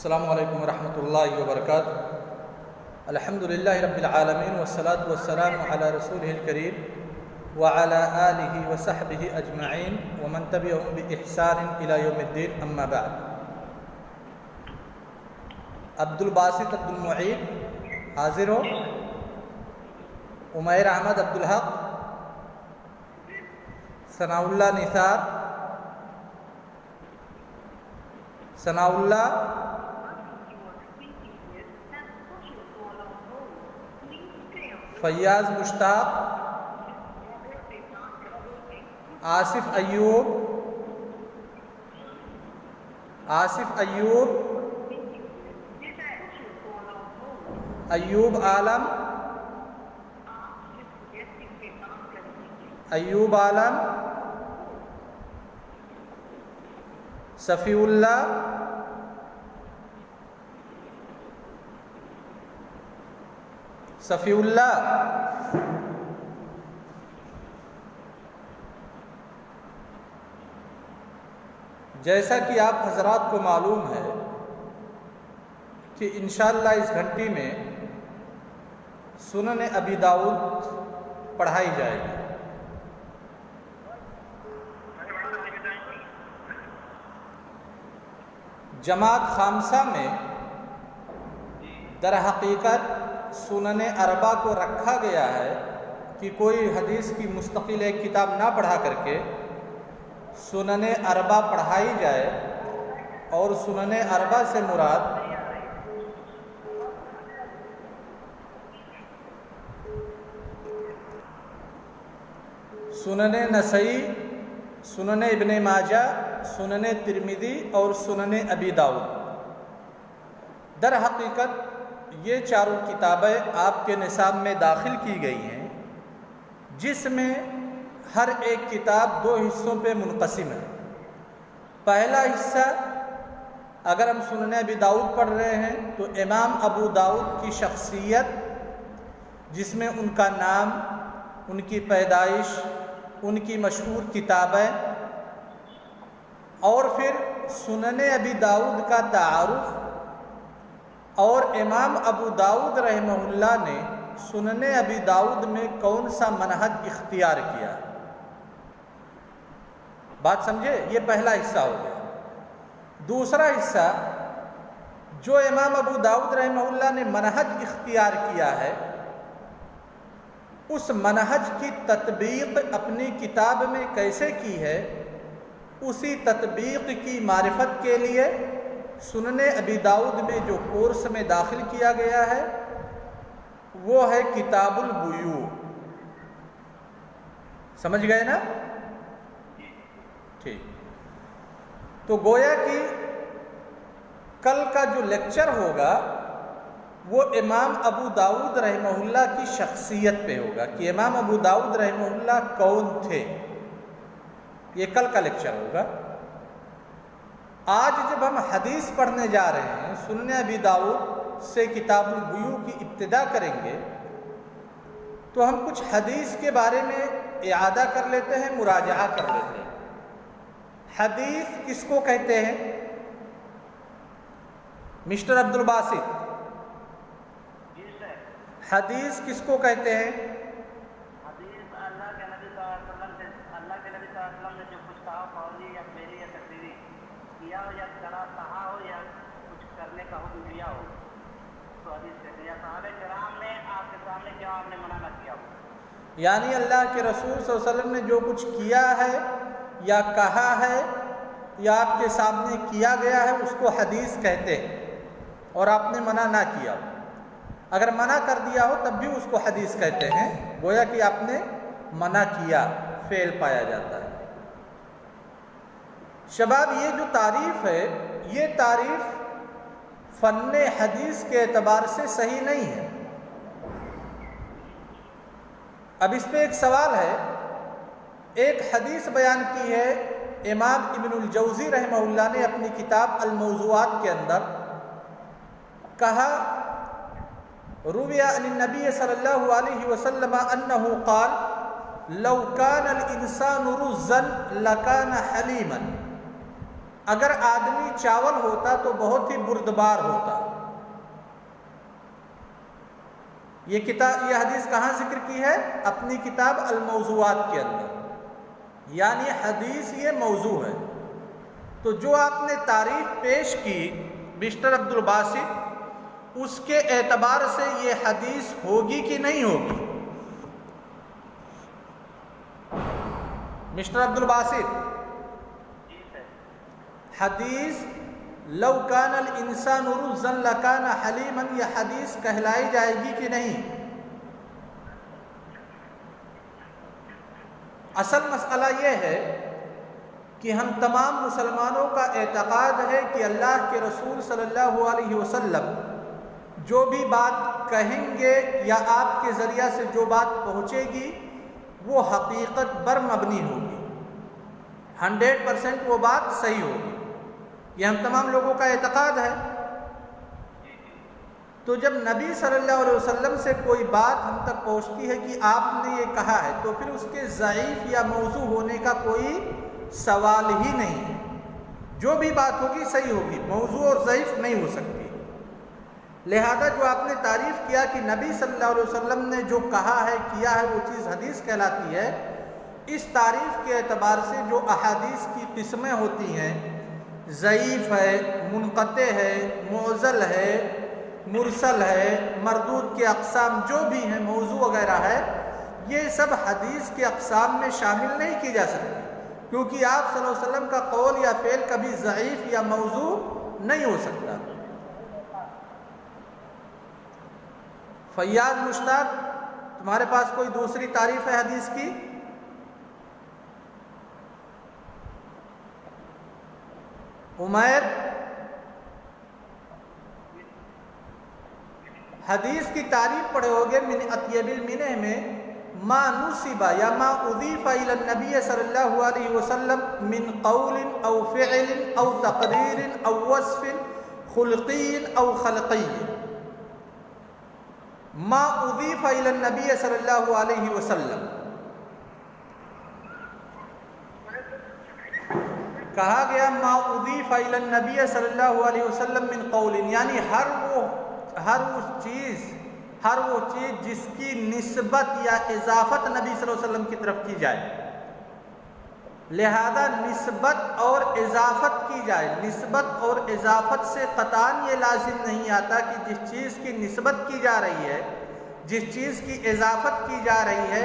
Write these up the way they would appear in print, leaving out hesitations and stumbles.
السلام علیکم ورحمۃ اللہ وبرکاتہ۔ الحمدللہ رب العالمین والصلاة والسلام علی رسولہ الکریم وعلی آلہ وصحبہ اجمعین ومن تبعہم بإحسان الی یوم الدین، اما بعد۔ عبد الباسط عبد المعید حاضر ہو؟ عمیر احمد عبد الحق، ثناء اللہ نثار، ثناء اللہ فیاض مشتاق، آصف ایوب، ایوب عالم، صفی اللہ، جیسا کہ آپ حضرات کو معلوم ہے کہ انشاءاللہ اس گھنٹی میں سنن ابی داؤد پڑھائی جائے گی۔ جماعت خامسہ میں در حقیقت سنن اربع کو رکھا گیا ہے کہ کوئی حدیث کی مستقل ایک کتاب نہ پڑھا کر کے سنن اربع پڑھائی جائے، اور سنن اربع سے مراد سنن نسائی، سنن ابن ماجہ، سنن ترمذی اور سنن ابی داؤد۔ در حقیقت یہ چاروں کتابیں آپ کے نصاب میں داخل کی گئی ہیں، جس میں ہر ایک کتاب دو حصوں پہ منقسم ہے۔ پہلا حصہ اگر ہم سنن ابی داؤد پڑھ رہے ہیں تو امام ابو داؤد کی شخصیت، جس میں ان کا نام، ان کی پیدائش، ان کی مشہور کتابیں، اور پھر سنن ابی داؤد کا تعارف، اور امام ابو داؤد رحمہ اللہ نے سنن ابی داؤد میں کون سا منہج اختیار کیا۔ بات سمجھے؟ یہ پہلا حصہ ہو گیا۔ دوسرا حصہ جو امام ابو داؤد رحمہ اللہ نے منہج اختیار کیا ہے، اس منہج کی تطبیق اپنی کتاب میں کیسے کی ہے، اسی تطبیق کی معرفت کے لیے سنن ابی داؤد میں جو کورس میں داخل کیا گیا ہے وہ ہے کتاب البیوع۔ سمجھ گئے نا؟ ٹھیک۔ تو گویا کہ کل کا جو لیکچر ہوگا وہ امام ابو داؤد رحمہ اللہ کی شخصیت پہ ہوگا کہ امام ابو داؤد رحمہ اللہ کون تھے، یہ کل کا لیکچر ہوگا۔ آج جب ہم حدیث پڑھنے جا رہے ہیں، سنن ابی داؤد سے کتاب البیوع کی ابتدا کریں گے، تو ہم کچھ حدیث کے بارے میں اعادہ کر لیتے ہیں، مراجعہ کر لیتے ہیں۔ حدیث کس کو کہتے ہیں؟ مسٹر عبد الباسط، حدیث کس کو کہتے ہیں؟ حدیث اللہ کے نبی صلی اللہ علیہ وسلم نے جو کچھ کہا، قولی یا فعلی یا تقریری، کیا ہو یا کہا ہو یا کچھ کرنے کا حکم دیا ہو، تو حدیث کہتے ہیں۔ یا صحابہ کرام نے آپ کے سامنے کیا، آپ نے منع نہ کیا ہو، یعنی اللہ کے رسول صلی اللہ علیہ وسلم نے جو کچھ کیا ہے یا کہا ہے یا آپ کے سامنے کیا گیا ہے، اس کو حدیث کہتے ہیں، اور آپ نے منع نہ کیا ہو۔ اگر منع کر دیا ہو تب بھی اس کو حدیث کہتے ہیں، گویا کہ آپ نے منع کیا، فعل پایا جاتا ہے۔ شباب، یہ جو تعریف ہے، یہ تعریف فن حدیث کے اعتبار سے صحیح نہیں ہے۔ اب اس پہ ایک سوال ہے۔ ایک حدیث بیان کی ہے امام ابن الجوزی رحمہ اللہ نے اپنی کتاب الموضوعات کے اندر، کہا روی عن النبی صلی اللہ علیہ وسلم انہ قال لو کان الانسان رزا لکان حلیما، اگر آدمی چاول ہوتا تو بہت ہی بردبار ہوتا۔ یہ حدیث کہاں ذکر کی ہے؟ اپنی کتاب الموضوعات کے اندر، یعنی حدیث یہ موضوع ہے۔ تو جو آپ نے تعریف پیش کی مسٹر عبدالباسط، اس کے اعتبار سے یہ حدیث ہوگی کہ نہیں ہوگی؟ مسٹر عبدالباسط، حدیث لو کان الانسان رزا لکان حلیما، یہ حدیث کہلائی جائے گی کہ نہیں؟ اصل مسئلہ یہ ہے کہ ہم تمام مسلمانوں کا اعتقاد ہے کہ اللہ کے رسول صلی اللہ علیہ وسلم جو بھی بات کہیں گے یا آپ کے ذریعہ سے جو بات پہنچے گی وہ حقیقت پر مبنی ہوگی، 100% وہ بات صحیح ہوگی، یہ ہم تمام لوگوں کا اعتقاد ہے۔ تو جب نبی صلی اللہ علیہ وسلم سے کوئی بات ہم تک پہنچتی ہے کہ آپ نے یہ کہا ہے، تو پھر اس کے ضعیف یا موضوع ہونے کا کوئی سوال ہی نہیں ہے۔ جو بھی بات ہوگی صحیح ہوگی، موضوع اور ضعیف نہیں ہو سکتی۔ لہذا جو آپ نے تعریف کیا کہ نبی صلی اللہ علیہ وسلم نے جو کہا ہے کیا ہے وہ چیز حدیث کہلاتی ہے، اس تعریف کے اعتبار سے جو احادیث کی قسمیں ہوتی ہیں، ضعیف ہے، منقطع ہے، معضل ہے، مرسل ہے، مردود کے اقسام جو بھی ہیں، موضوع وغیرہ ہے، یہ سب حدیث کے اقسام میں شامل نہیں کی جا سکتی، کیونکہ آپ صلی اللہ علیہ وسلم کا قول یا فعل کبھی ضعیف یا موضوع نہیں ہو سکتا۔ فیاض مشتاق، تمہارے پاس کوئی دوسری تعریف ہے حدیث کی؟ عمیر، حدیث کی تعریف پڑھے ہوگے من اطیب المنہ میں، ما نصب یا ما اضیف الی النبی صلی اللہ علیہ وسلم من قول او فعل او تقریر او وصف خلقی او خلقی، ما اضیف الی النبی صلی اللہ علیہ وسلم، کہا گیا ما اضیف الی النبی صلی اللہ علیہ وسلم من قول، یعنی ہر وہ چیز جس کی نسبت یا اضافت نبی صلی اللہ علیہ وسلم کی طرف کی جائے، لہذا نسبت اور اضافت کی جائے۔ نسبت اور اضافت سے قطعاً یہ لازم نہیں آتا کہ جس چیز کی نسبت کی جا رہی ہے، جس چیز کی اضافت کی جا رہی ہے،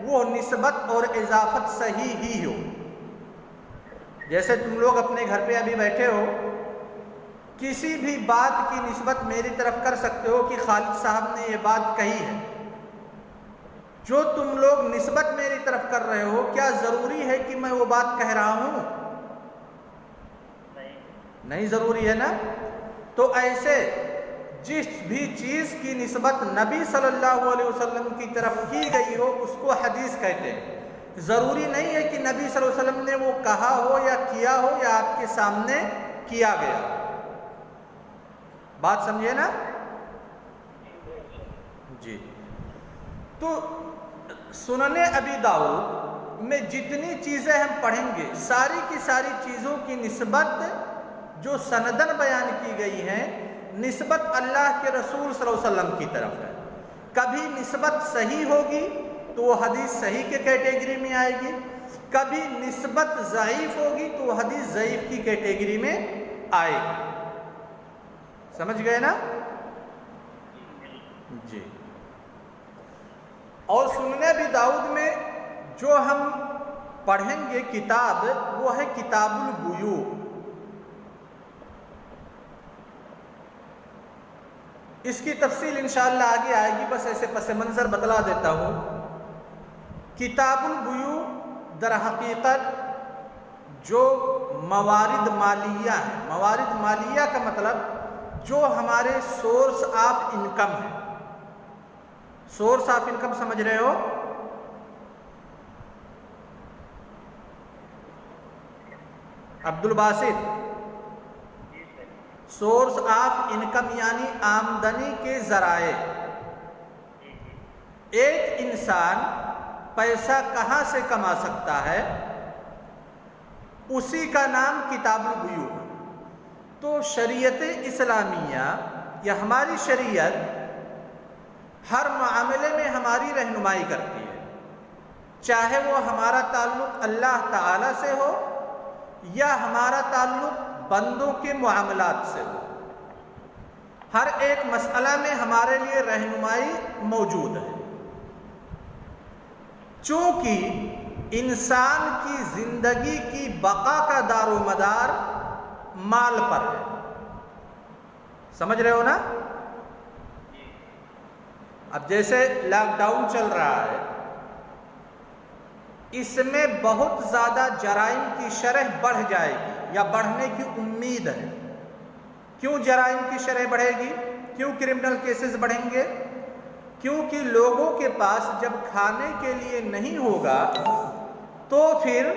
وہ نسبت اور اضافت صحیح ہی ہو۔ جیسے تم لوگ اپنے گھر پہ ابھی بیٹھے ہو، کسی بھی بات کی نسبت میری طرف کر سکتے ہو کہ خالد صاحب نے یہ بات کہی ہے، جو تم لوگ نسبت میری طرف کر رہے ہو، کیا ضروری ہے کہ میں وہ بات کہہ رہا ہوں؟ نہیں ضروری ہے نا۔ تو ایسے جس بھی چیز کی نسبت نبی صلی اللہ علیہ وسلم کی طرف کی گئی ہو اس کو حدیث کہتے ہیں۔ ضروری نہیں ہے کہ نبی صلی اللہ علیہ وسلم نے وہ کہا ہو یا کیا ہو یا آپ کے سامنے کیا گیا۔ بات سمجھے نا؟ جی۔ تو سنن ابی داؤد میں جتنی چیزیں ہم پڑھیں گے، ساری کی ساری چیزوں کی نسبت جو سندن بیان کی گئی ہیں، نسبت اللہ کے رسول صلی اللہ علیہ وسلم کی طرف ہے۔ کبھی نسبت صحیح ہوگی تو وہ حدیث صحیح کے کیٹیگری میں آئے گی، کبھی نسبت ضعیف ہوگی تو وہ حدیث ضعیف کی کیٹیگری میں آئے گی۔ سمجھ گئے نا؟ جی۔ اور سنن ابی داؤد میں جو ہم پڑھیں گے کتاب، وہ ہے کتاب البیوع۔ اس کی تفصیل انشاءاللہ آگے آئے گی، بس ایسے پس منظر بتلا دیتا ہوں۔ کتاب البیوع در حقیقت جو موارد مالیہ ہیں، موارد مالیہ کا مطلب جو ہمارے سورس آف انکم ہے۔ سورس آف انکم سمجھ رہے ہو؟ عبدالباسط، سورس آف انکم یعنی آمدنی کے ذرائع۔ ایک انسان پیسہ کہاں سے کما سکتا ہے؟ اسی کا نام کتاب البیوع ہے۔ تو شریعت اسلامیہ یا ہماری شریعت ہر معاملے میں ہماری رہنمائی کرتی ہے، چاہے وہ ہمارا تعلق اللہ تعالی سے ہو یا ہمارا تعلق بندوں کے معاملات سے ہو، ہر ایک مسئلہ میں ہمارے لیے رہنمائی موجود ہے۔ چونکہ انسان کی زندگی کی بقا کا دار و مدار مال پر ہے، سمجھ رہے ہو نا؟ اب جیسے لاک ڈاؤن چل رہا ہے، اس میں بہت زیادہ جرائم کی شرح بڑھ جائے گی یا بڑھنے کی امید ہے۔ کیوں جرائم کی شرح بڑھے گی؟ کیوں کرمنل کیسز بڑھیں گے؟ کیونکہ لوگوں کے پاس جب کھانے کے لیے نہیں ہوگا تو پھر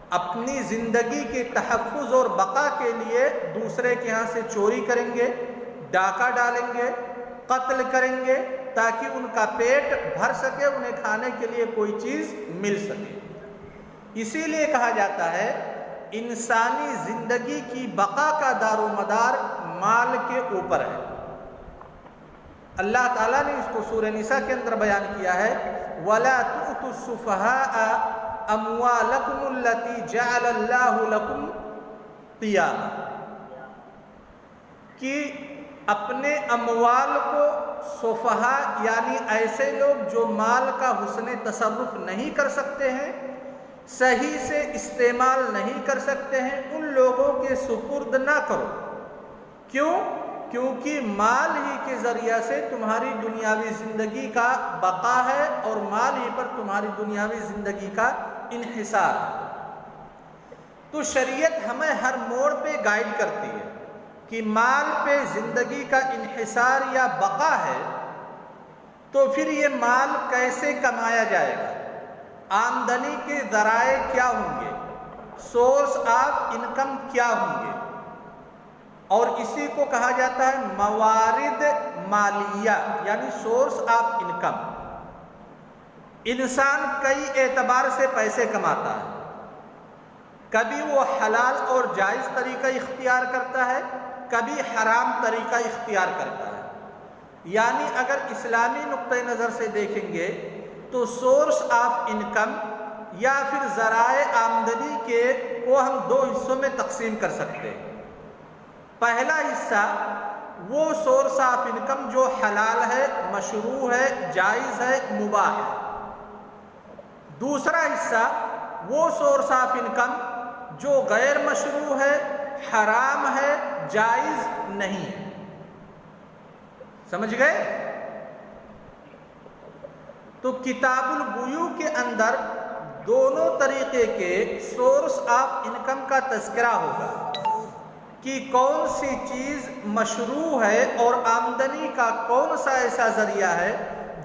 اپنی زندگی کے تحفظ اور بقا کے لیے دوسرے کے ہاں سے چوری کریں گے، ڈاکہ ڈالیں گے، قتل کریں گے تاکہ ان کا پیٹ بھر سکے، انہیں کھانے کے لیے کوئی چیز مل سکے۔ اسی لیے کہا جاتا ہے انسانی زندگی کی بقا کا دار و مدار مال کے اوپر ہے۔ اللہ تعالیٰ نے اس کو سورہ نساء کے اندر بیان کیا ہے، وَلَا تُؤْتُوا السُّفَهَاءَ أَمْوَالَكُمُ الَّتِي جَعَلَ اللَّهُ لَكُمْ قِيَامًا، کہ اپنے اموال کو سفہا یعنی ایسے لوگ جو مال کا حسن تصرف نہیں کر سکتے ہیں، صحیح سے استعمال نہیں کر سکتے ہیں، ان لوگوں کے سپرد نہ کرو۔ کیوں؟ کیونکہ مال ہی کے ذریعہ سے تمہاری دنیاوی زندگی کا بقا ہے اور مال ہی پر تمہاری دنیاوی زندگی کا انحصار ہے۔ تو شریعت ہمیں ہر موڑ پہ گائیڈ کرتی ہے کہ مال پہ زندگی کا انحصار یا بقا ہے، تو پھر یہ مال کیسے کمایا جائے گا، آمدنی کے ذرائع کیا ہوں گے، سورس آف انکم کیا ہوں گے، اور اسی کو کہا جاتا ہے موارد مالیہ یعنی سورس آف انکم۔ انسان کئی اعتبار سے پیسے کماتا ہے، کبھی وہ حلال اور جائز طریقہ اختیار کرتا ہے، کبھی حرام طریقہ اختیار کرتا ہے۔ یعنی اگر اسلامی نقطہ نظر سے دیکھیں گے تو سورس آف انکم یا پھر ذرائع آمدنی کے کو ہم دو حصوں میں تقسیم کر سکتے ہیں۔ پہلا حصہ وہ سورس آف انکم جو حلال ہے، مشروع ہے، جائز ہے، مباح ہے۔ دوسرا حصہ وہ سورس آف انکم جو غیر مشروع ہے، حرام ہے، جائز نہیں ہے۔ سمجھ گئے؟ تو کتاب البیوع کے اندر دونوں طریقے کے سورس آف انکم کا تذکرہ ہوگا کہ کون سی چیز مشروع ہے اور آمدنی کا کون سا ایسا ذریعہ ہے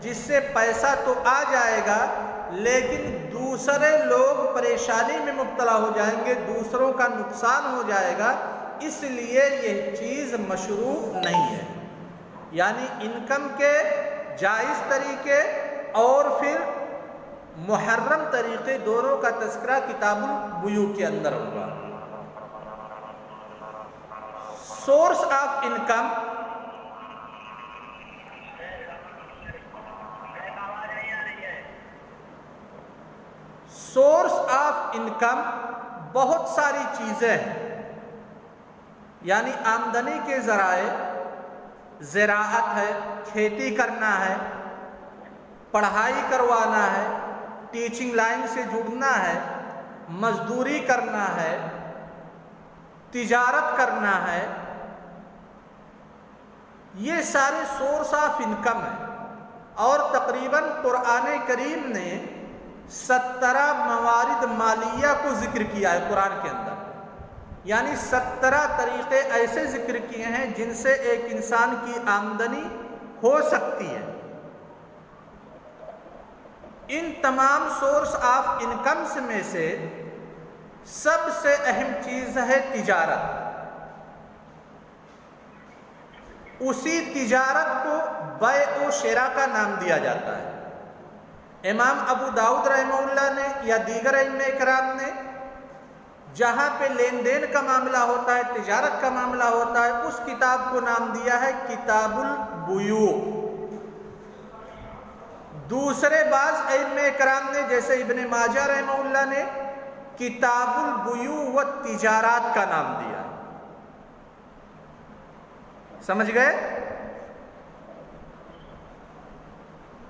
جس سے پیسہ تو آ جائے گا لیکن دوسرے لوگ پریشانی میں مبتلا ہو جائیں گے، دوسروں کا نقصان ہو جائے گا، اس لیے یہ چیز مشروع نہیں ہے۔ یعنی انکم کے جائز طریقے اور پھر محرم طریقے دونوں کا تذکرہ کتاب البیوع کے اندر ہوگا۔ سورس آف انکم بہت ساری چیزیں ہیں، یعنی آمدنی کے ذرائع زراعت ہے، کھیتی کرنا ہے، پڑھائی کروانا ہے، ٹیچنگ لائن سے جڑنا ہے، مزدوری کرنا ہے، تجارت کرنا ہے، یہ سارے سورس آف انکم ہیں۔ اور تقریباً قرآن کریم نے 17 موارد مالیہ کو ذکر کیا ہے قرآن کے اندر، یعنی 17 طریقے ایسے ذکر کیے ہیں جن سے ایک انسان کی آمدنی ہو سکتی ہے۔ ان تمام سورس آف انکمز میں سے سب سے اہم چیز ہے تجارت۔ اسی تجارت کو بیع و شراء کا نام دیا جاتا ہے۔ امام ابو داؤد رحمہ اللہ نے یا دیگر ائمہ کرام نے جہاں پہ لین دین کا معاملہ ہوتا ہے، تجارت کا معاملہ ہوتا ہے، اس کتاب کو نام دیا ہے کتاب البیوع۔ دوسرے بعض ائمہ کرام نے جیسے ابن ماجہ رحمہ اللہ نے کتاب البیوع والتجارات کا نام دیا۔ سمجھ گئے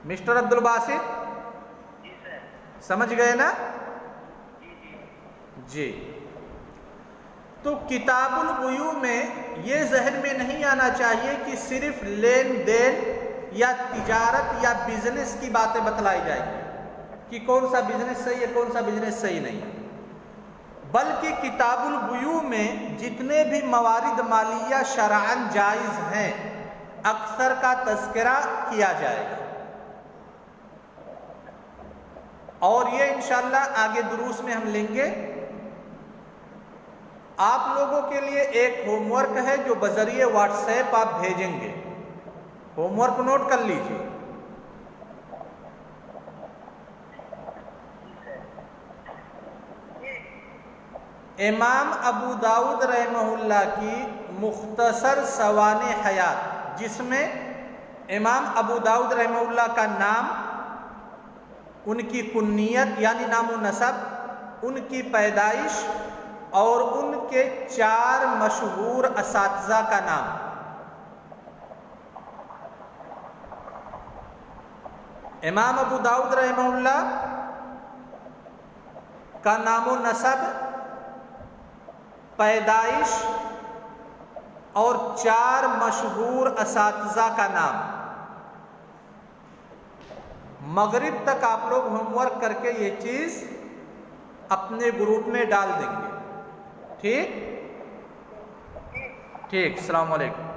مسٹر عبد الباسط؟ جی سر۔ سمجھ گئے نا؟ جی جی جی۔ تو کتاب البیوع میں یہ ذہن میں نہیں آنا چاہیے کہ صرف لین دین یا تجارت یا بزنس کی باتیں بتلائی جائیں گی کہ کون سا بزنس صحیح ہے کون سا بزنس صحیح نہیں ہے، بلکہ کتاب البیوع میں جتنے بھی موارد مالیہ شرعاً جائز ہیں اکثر کا تذکرہ کیا جائے گا، اور یہ انشاءاللہ آگے دروس میں ہم لیں گے۔ آپ لوگوں کے لیے ایک ہوم ورک ہے جو بذریعہ واٹس ایپ آپ بھیجیں گے، ہوم ورک نوٹ کر لیجیے۔ امام ابو داؤد رحمہ اللہ کی مختصر سوانح حیات، جس میں امام ابو داؤد رحمہ اللہ کا نام، ان کی کنیت یعنی نام و نسب، ان کی پیدائش اور ان کے 4 مشہور اساتذہ کا نام۔ امام ابو داؤد رحمہ اللہ کا نام و نسب، پیدائش اور 4 مشہور اساتذہ کا نام۔ مغرب تک آپ لوگ ہوم ورک کر کے یہ چیز اپنے گروپ میں ڈال دیں گے، ٹھیک؟ ٹھیک، السلام علیکم۔